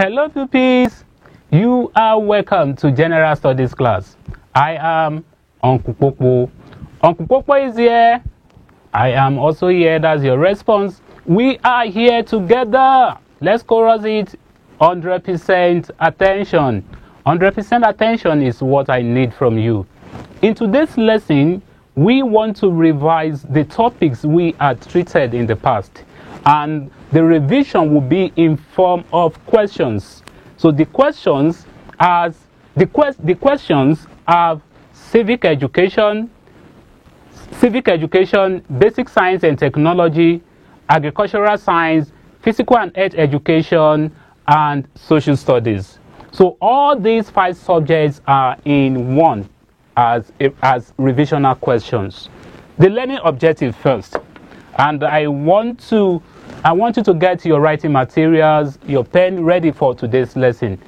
Hello pupils, you are welcome to General Studies class. I am Uncle Popo. Uncle Popo is here. I am also here. That's your response. We are here together. Let's chorus it. 100% attention. 100% attention is what I need from you. In today's lesson, we want to revise the topics we had treated in the past. And the revision will be in form of questions. So the questions have civic education, basic science and technology, agricultural science, physical and health education, and social studies. So all these 5 subjects are in one as revisional questions. The learning objective first. And I want you to get your writing materials, your pen ready for today's lesson.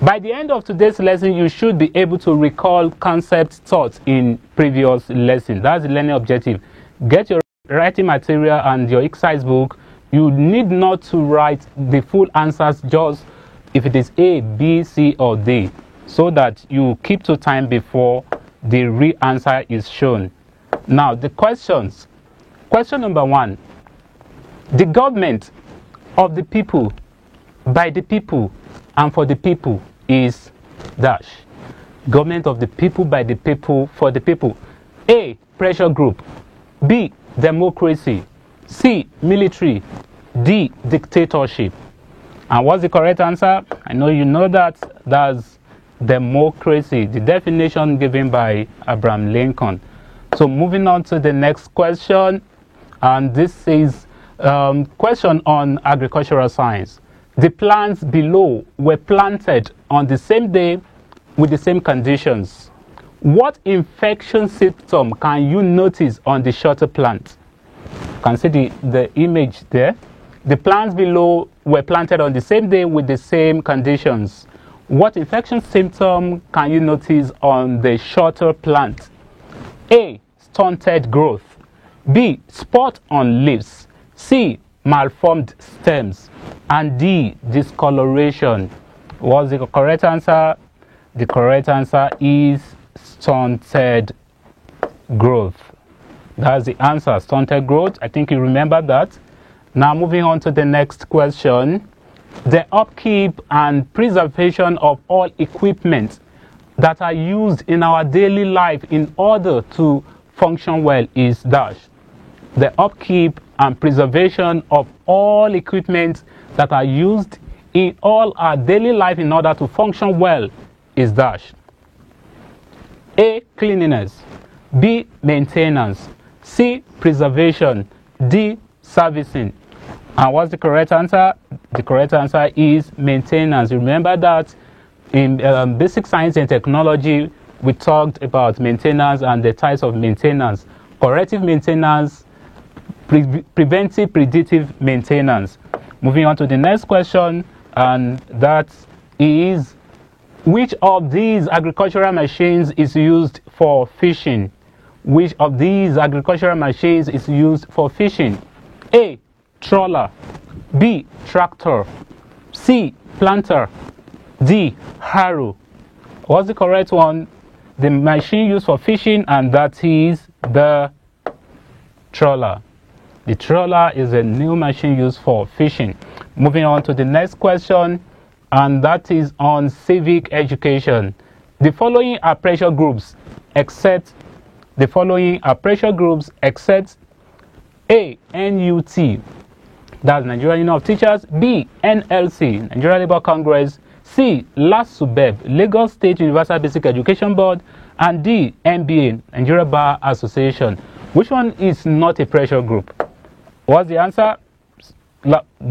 By the end of today's lesson, you should be able to recall concepts taught in previous lessons. That's the learning objective. Get your writing material and your exercise book. You need not to write the full answers, just if it is A, B, C, or D, so that you keep to time before the real answer is shown. Now, the questions. Question number 1. The government of the people, by the people, and for the people is dash. Government of the people, by the people, for the people. A, pressure group. B, democracy. C, military. D, dictatorship. And what's the correct answer? I know you know that. That's democracy, the definition given by Abraham Lincoln. So moving on to the next question, and this is question on agricultural science. The plants below were planted on the same day with the same conditions. What infection symptom can you notice on the shorter plant? You can see the image there. The plants below were planted on the same day with the same conditions. What infection symptom can you notice on the shorter plant? A, stunted growth. B, spot on leaves. C, malformed stems. And D, discoloration. What's the correct answer? The correct answer is stunted growth. That's the answer, stunted growth. I think you remember that. Now moving on to the next question. The upkeep and preservation of all equipment that are used in our daily life in order to function well is dash. The upkeep and preservation of all equipment that are used in all our daily life in order to function well is dash. A, cleanliness. B, maintenance. C, preservation. D, servicing. And what's the correct answer? The correct answer is maintenance. Remember that in basic science and technology, we talked about maintenance and the types of maintenance. Corrective maintenance, preventive, predictive maintenance. Moving on to the next question, and that is, which of these agricultural machines is used for fishing? Which of these agricultural machines is used for fishing? A, trawler. B, tractor. C, planter. D, harrow. What's the correct one? The machine used for fishing, and that is the trawler. The trawler is a new machine used for fishing. Moving on to the next question, and that is on civic education. The following are pressure groups except A, NUT, that's Nigerian Union of Teachers. B, NLC, Nigeria Labour Congress. C, LASUBEB, Lagos State Universal Basic Education Board. And D, NBA, Nigeria Bar Association. Which one is not a pressure group? What's the answer?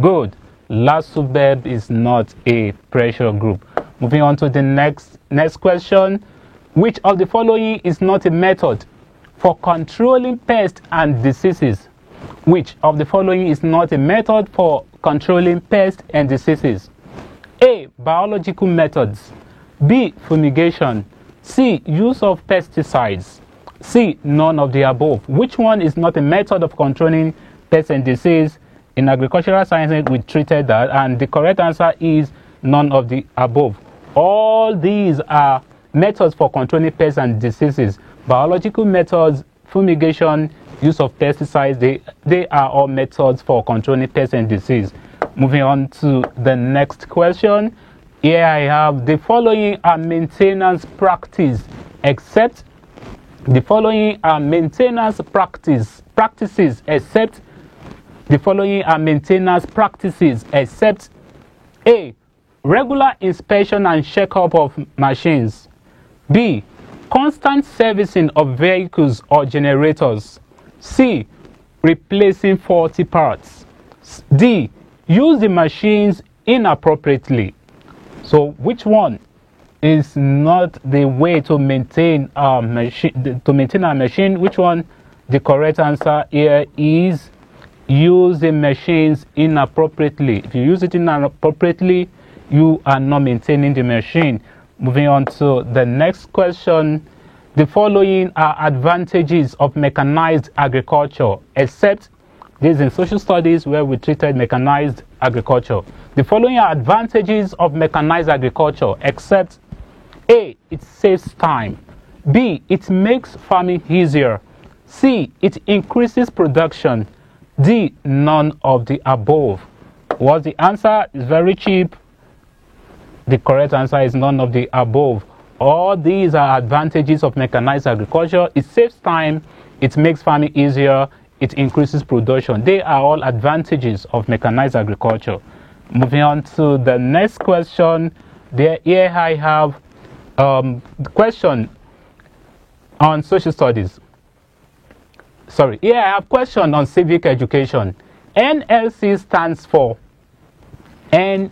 Good. LASUBEB is not a pressure group. Moving on to the next question. Which of the following is not a method for controlling pests and diseases? Which of the following is not a method for controlling pests and diseases? A, biological methods. B, fumigation. C, use of pesticides. C, none of the above. Which one is not a method of controlling pests and disease? In agricultural sciences, we treated that, and the correct answer is none of the above. All these are methods for controlling pests and diseases. Biological methods, fumigation, use of pesticides, they are all methods for controlling pests and disease. Moving on to the next question. Here I have the following are maintenance practice, except the following are maintenance practices, except the following are maintenance practices, except A. Regular inspection and checkup of machines. B. Constant servicing of vehicles or generators. C. Replacing faulty parts. D. Use the machines inappropriately. So which one is not the way to maintain a machine? Which one? The correct answer here is use the machines inappropriately. If you use it inappropriately, you are not maintaining the machine. Moving on to the next question. The following are advantages of mechanized agriculture, except this is in social studies where we treated mechanized agriculture. The following are advantages of mechanized agriculture, except A. It saves time. B. It makes farming easier. C. It increases production. D. None of the above. What's the answer? It's very cheap. The correct answer is none of the above. All these are advantages of mechanized agriculture. It saves time. It makes farming easier. It increases production. They are all advantages of mechanized agriculture. Moving on to the next question. Here I have the question on social studies. Sorry, here I have question on civic education. NLC stands for A.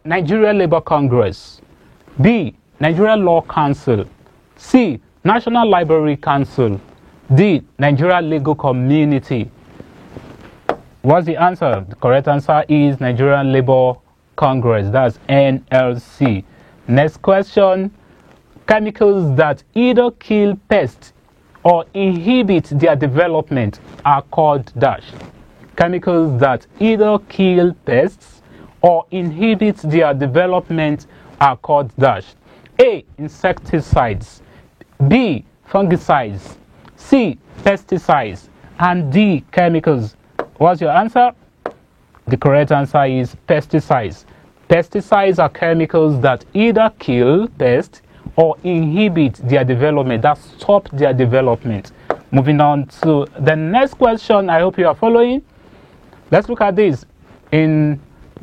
Nigeria Labour Congress. B. Nigeria Law Council. C. National Library Council. D. Nigeria Legal Community. What's the answer? The correct answer is Nigerian Labour Congress. That's NLC. Next question. Chemicals that either kill pests or inhibit their development are called dash. Chemicals that either kill pests or inhibit their development are called dash. A. Insecticides. B. Fungicides. C. Pesticides. And D. Chemicals. What's your answer? The correct answer is pesticides. Pesticides are chemicals that either kill pests or inhibit their development, that stop their development. Moving on to the next question. I hope you are following. Let's look at this in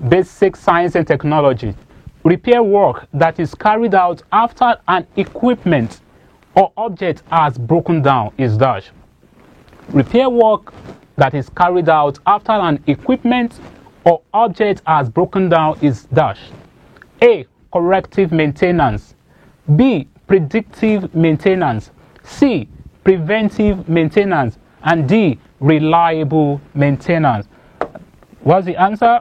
basic science and technology. Repair work that is carried out after an equipment or object has broken down is dash. Repair work that is carried out after an equipment or object has broken down is dash. A. Corrective maintenance. B. Predictive maintenance. C. Preventive maintenance. And D. Reliable maintenance. What's the answer?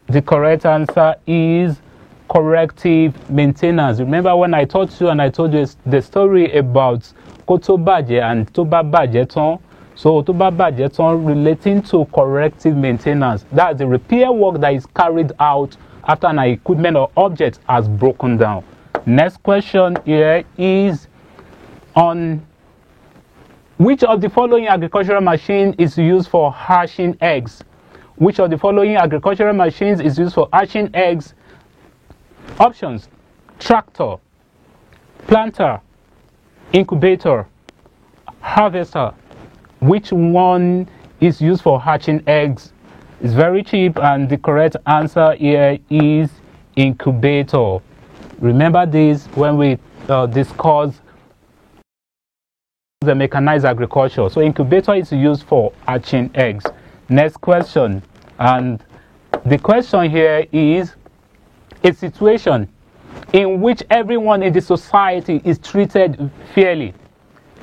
The correct answer is corrective maintenance. Remember when I taught you and I told you the story about Koto Baje and Toba Bajeton? So Toba Bajeton relating to corrective maintenance. That's the repair work that is carried out after an equipment or object has broken down. Next question here is on which of the following agricultural machine is used for hatching eggs? Which of the following agricultural machines is used for hatching eggs? Options: tractor, planter, incubator, harvester. Which one is used for hatching eggs? It's very cheap, and the correct answer here is incubator. Remember this when we discuss the mechanized agriculture. So incubator is used for hatching eggs. Next question, and the question here is a situation in which everyone in the society is treated fairly.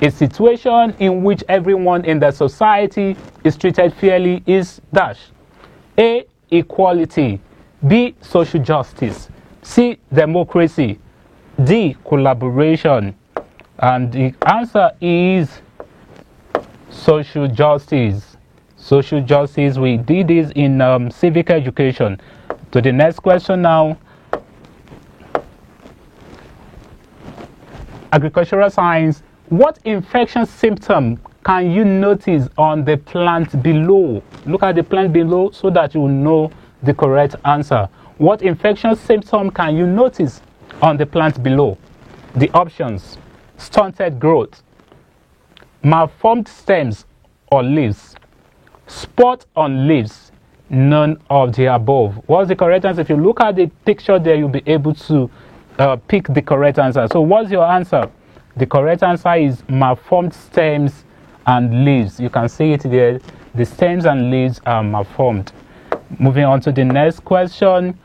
A situation in which everyone in the society is treated fairly is dash. A. Equality. B. Social justice. C. Democracy. D. Collaboration. And the answer is social justice. social justice. We did this in civic education. To the next question now. Agricultural science. What infection symptom can you notice on the plant below? Look at the plant below so that you will know the correct answer. What infection symptom can you notice on the plant below? The options: stunted growth, malformed stems or leaves, spot on leaves, none of the above. What's the correct answer? If you look at the picture there, you'll be able to pick the correct answer. So what's your answer? The correct answer is malformed stems and leaves. You can see it there. The stems and leaves are malformed. Moving on to the next question.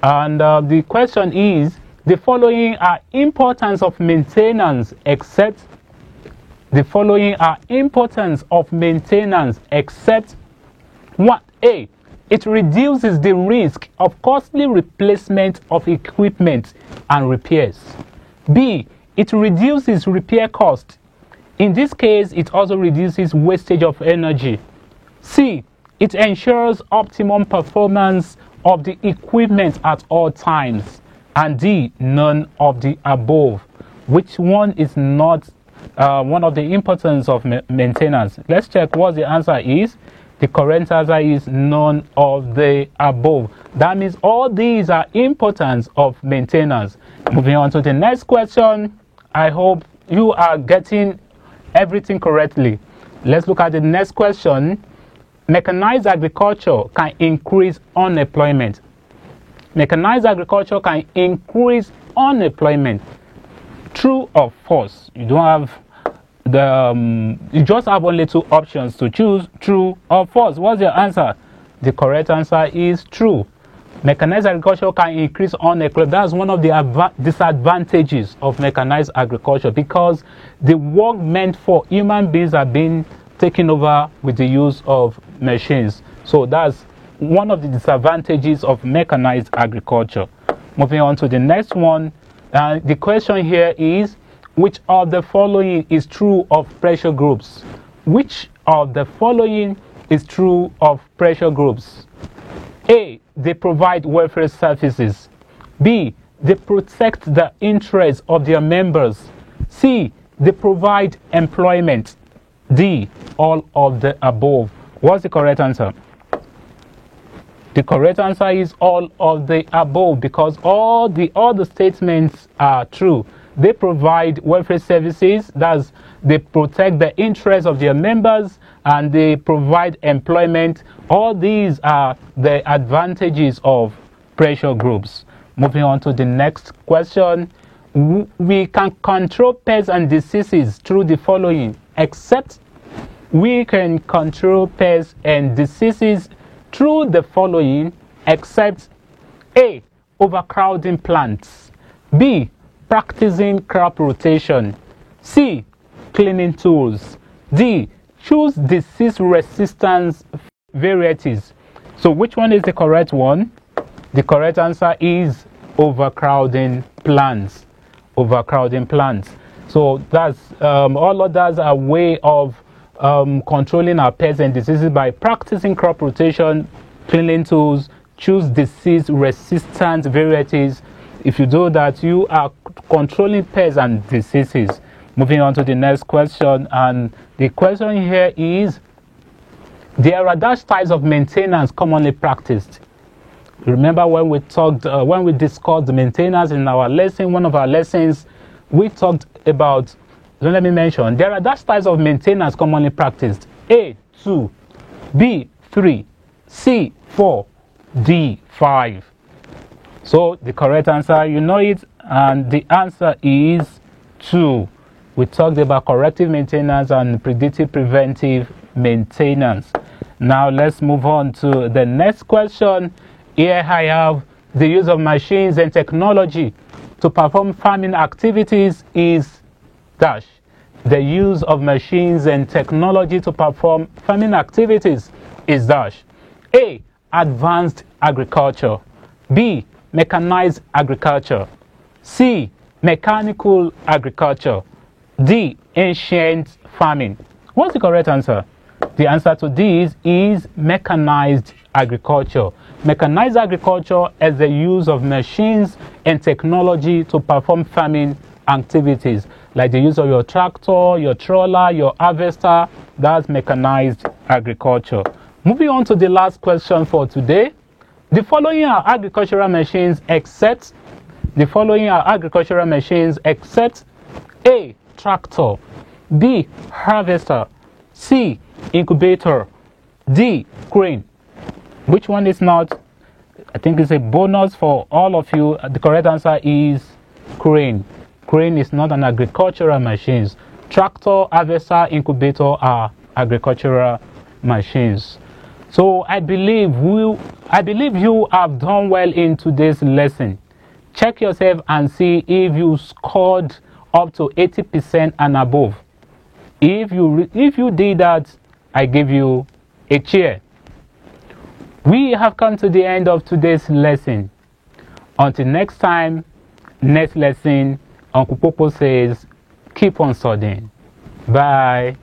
And the question is, the following are importance of maintenance except the following are importance of maintenance except what? A. It reduces the risk of costly replacement of equipment and repairs. B. It reduces repair cost. In this case, it also reduces wastage of energy. C. It ensures optimum performance of the equipment at all times. And D. None of the above. Which one is not one of the importance of maintenance? Let's check what the answer is. The correct answer is none of the above. That means all these are importance of maintenance. Moving on to the next question. I hope you are getting everything correctly. Let's look at the next question. Mechanized agriculture can increase unemployment. Mechanized agriculture can increase unemployment. True or false? You don't have you just have only two options to choose, true or false. What's your answer? The correct answer is true. Mechanized agriculture can increase unemployment. That's one of the disadvantages of mechanized agriculture, because the work meant for human beings are being taken over with the use of machines. So that's one of the disadvantages of mechanized agriculture. Moving on to the next one. The question here is, which of the following is true of pressure groups? Which of the following is true of pressure groups? A. They provide welfare services. B. They protect the interests of their members. C. They provide employment. D. All of the above. What's the correct answer? The correct answer is all of the above, because all the statements are true. They provide welfare services, that's they protect the interests of their members, and they provide employment. All these are the advantages of pressure groups. Moving on to the next question. We can control pests and diseases through the following, except we can control pests and diseases through the following, except A. Overcrowding plants. B. Practicing crop rotation. C. Cleaning tools. D. Choose disease resistance varieties. So which one is the correct one? The correct answer is overcrowding plants. Overcrowding plants. So that's all of that are a way of controlling our pests and diseases by practicing crop rotation, cleaning tools, choose disease resistant varieties. If you do that, you are controlling pests and diseases. Moving on to the next question, and the question here is, there are dash types of maintenance commonly practiced. Remember when we talked, when we discussed the maintenance in our lesson, one of our lessons, we talked about, so let me mention, there are dash types of maintenance commonly practiced. A, 2, B, 3, C, 4, D, 5. So the correct answer, you know it, and the answer is 2. We talked about corrective maintenance and predictive preventive maintenance. Now let's move on to the next question. Here I have the use of machines and technology to perform farming activities is dash. The use of machines and technology to perform farming activities is dash. A. Advanced agriculture. B. Mechanized agriculture. C. Mechanical agriculture. D. Ancient farming. What's the correct answer? The answer to this is mechanized agriculture. Mechanized agriculture is the use of machines and technology to perform farming activities, like the use of your tractor, your trawler, your harvester. That's mechanized agriculture. Moving on to the last question for today. The following are agricultural machines except A. Tractor, B. Harvester, C. Incubator, D. Crane. Which one is not? I think it's a bonus for all of you. The correct answer is crane. Crane is not an agricultural machine. Tractor, harvester, incubator are agricultural machines. So I believe you have done well in today's lesson. Check yourself and see if you scored up to 80% and above. If you did that, I give you a cheer. We have come to the end of today's lesson. Until next time, next lesson, Uncle Popo says, keep on studying. Bye.